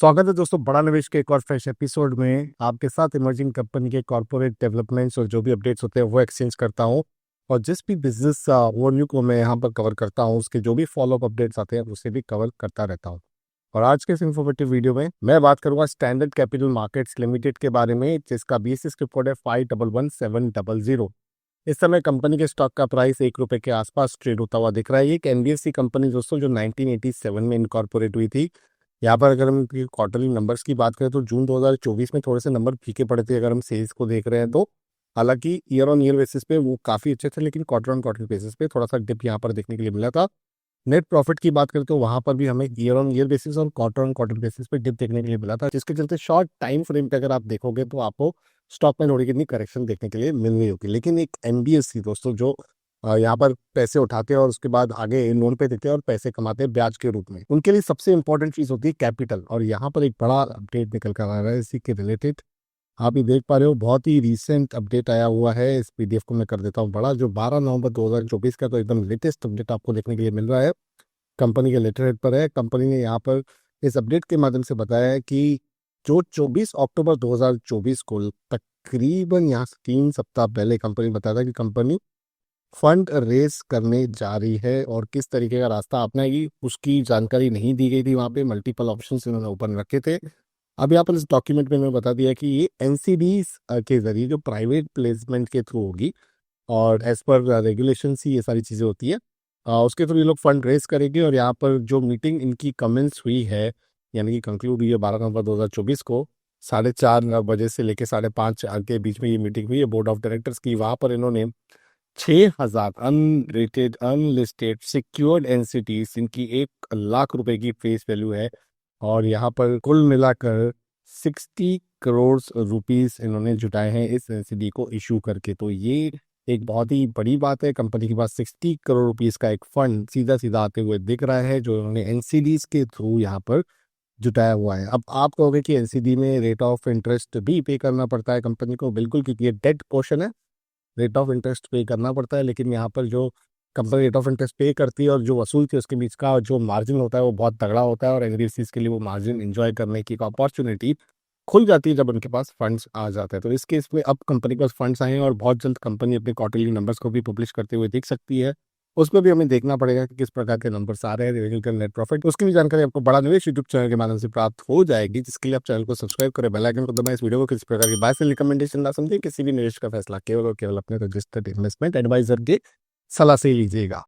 स्वागत है दोस्तों बड़ा निवेश के एक और फ्रेश एपिसोड में। आपके साथ इमर्जिंग कंपनी के कॉर्पोरेट डेवलपमेंट्स और जो भी अपडेट्स होते हैं वो एक्सचेंज करता हूं। और जिस भी बिजनेस ओवरव्यू को मैं यहां पर कवर करता हूं उसके जो भी फॉलोअप अपडेट्स आते हैं उसे भी कवर करता रहता हूं। और आज के इस इंफॉर्मेटिव वीडियो में मैं बात करूंगा स्टैंडर्ड कैपिटल मार्केट्स लिमिटेड के बारे में, जिसका बीएसएस रिपोर्ट है 511700। इस समय कंपनी के स्टॉक का प्राइस ₹1 के आसपास ट्रेड होता हुआ दिख रहा है। ये एक एनबीएफसी कंपनी दोस्तों जो 1987 में इनकॉर्पोरेट हुई थी। यहाँ पर अगर हम क्वार्टरली नंबर्स की बात करें तो जून 2024 में थोड़े से नंबर फीके पड़े थे अगर हम सेल्स को देख रहे हैं तो। हालांकि ईयर ऑन ईयर बेसिस पे वो काफ़ी अच्छे थे, लेकिन क्वार्टर ऑन क्वार्टर बेसिस पे थोड़ा सा डिप यहाँ पर देखने के लिए मिला था। नेट प्रॉफिट की बात करें तो वहाँ पर भी हमें ईयर ऑन ईयर बेसिस और क्वार्टर ऑन क्वार्टर बेसिस पे डिप देखने के लिए मिला था, जिसके चलते शॉर्ट टाइम फ्रेम पे अगर आप देखोगे तो आपको स्टॉक में थोड़ी कितनी करेक्शन देखने के लिए मिल रही होगी। लेकिन एक एनबीएफसी दोस्तों जो यहाँ पर पैसे उठाते हैं और उसके बाद आगे लोन पे देते हैं और पैसे कमाते हैं ब्याज के रूप में, उनके लिए सबसे इंपॉर्टेंट चीज होती है कैपिटल। और यहाँ पर एक बड़ा अपडेट निकल कर आ रहा है इसी के रिलेटेड। आप ये देख पा रहे हो, बहुत ही रीसेंट अपडेट आया हुआ है। इस पीडीएफ को मैं कर देता हूँ बड़ा, जो 12 नवंबर 2024 का, तो एकदम लेटेस्ट अपडेट आपको देखने के लिए मिल रहा है। कंपनी के लेटर हेड पर है। कंपनी ने यहाँ पर इस अपडेट के माध्यम से बताया है कि जो 24 अक्टूबर 2024 को तकरीबन यहाँ 3 सप्ताह पहले कंपनी बताया था कि कंपनी फंड रेस करने जा रही है और किस तरीके का रास्ता अपनाएगी उसकी जानकारी नहीं दी गई थी। वहाँ पे मल्टीपल ऑप्शंस इन्होंने ओपन रखे थे। अब यहाँ पर इस डॉक्यूमेंट में मैं बता दिया कि ये एनसीडीज के जरिए जो प्राइवेट प्लेसमेंट के थ्रू होगी और एज पर रेगुलेशन ही ये सारी चीज़ें होती है, उसके थ्रू ये लोग फंड रेस करेंगे। और यहाँ पर जो मीटिंग इनकी कमेंस हुई है, यानी कि कंक्लूड हुई है 12 नवंबर 2024 को 4:30 बजे से लेकर 5:30 के बीच में ये मीटिंग हुई है बोर्ड ऑफ डायरेक्टर्स की। वहाँ पर इन्होंने 6,000 अनरेटेड अनलिस्टेड सिक्योर्ड एनसीटीज, इनकी 1 लाख रुपए की फेस वैल्यू है। और यहाँ पर कुल मिलाकर 60 करोड़ रुपीस इन्होंने जुटाए हैं इस एनसीडी को इशू करके। तो ये एक बहुत ही बड़ी बात है। कंपनी के पास 60 करोड़ रुपीस का एक फंड सीधा सीधा आते हुए दिख रहा है, जो इन्होंने एनसीडीज के थ्रू यहाँ पर जुटाया हुआ है। अब आप कहोगे कि एनसीडी में रेट ऑफ इंटरेस्ट भी पे करना पड़ता है कंपनी को। बिल्कुल, क्योंकि ये डेट पोर्शन है, रेट ऑफ इंटरेस्ट पे करना पड़ता है। लेकिन यहाँ पर जो कंपनी रेट ऑफ इंटरेस्ट पे करती है और जो वसूलती है उसके बीच का जो मार्जिन होता है वो बहुत तगड़ा होता है। और एनबीएफसी के लिए वो मार्जिन एंजॉय करने की अपॉर्चुनिटी खुल जाती है जब उनके पास फंड्स आ जाते हैं। तो इस केस में अब कंपनी के पास फंड्स आए हैं और बहुत जल्द कंपनी अपने क्वार्टरली नंबर्स को भी पब्लिश करते हुए दिख सकती है। उसमें भी हमें देखना पड़ेगा कि किस प्रकार के नंबर्स आ रहे हैं, रेवेन्यू का, नेट प्रॉफिट, उसकी भी जानकारी आपको बड़ा निवेश यूट्यूब चैनल के माध्यम से प्राप्त हो जाएगी। जिसके लिए आप चैनल को सब्सक्राइब करें, बेल आइकन को दबाएं। इस वीडियो को किसी प्रकार की बाय सेल रिकमेंडेशन ना समझे। किसी भी निवेश का फैसला केवल और केवल अपने रजिस्टर्ड इन्वेस्टमेंट एडवाइजर के सलाह से ही लीजिएगा।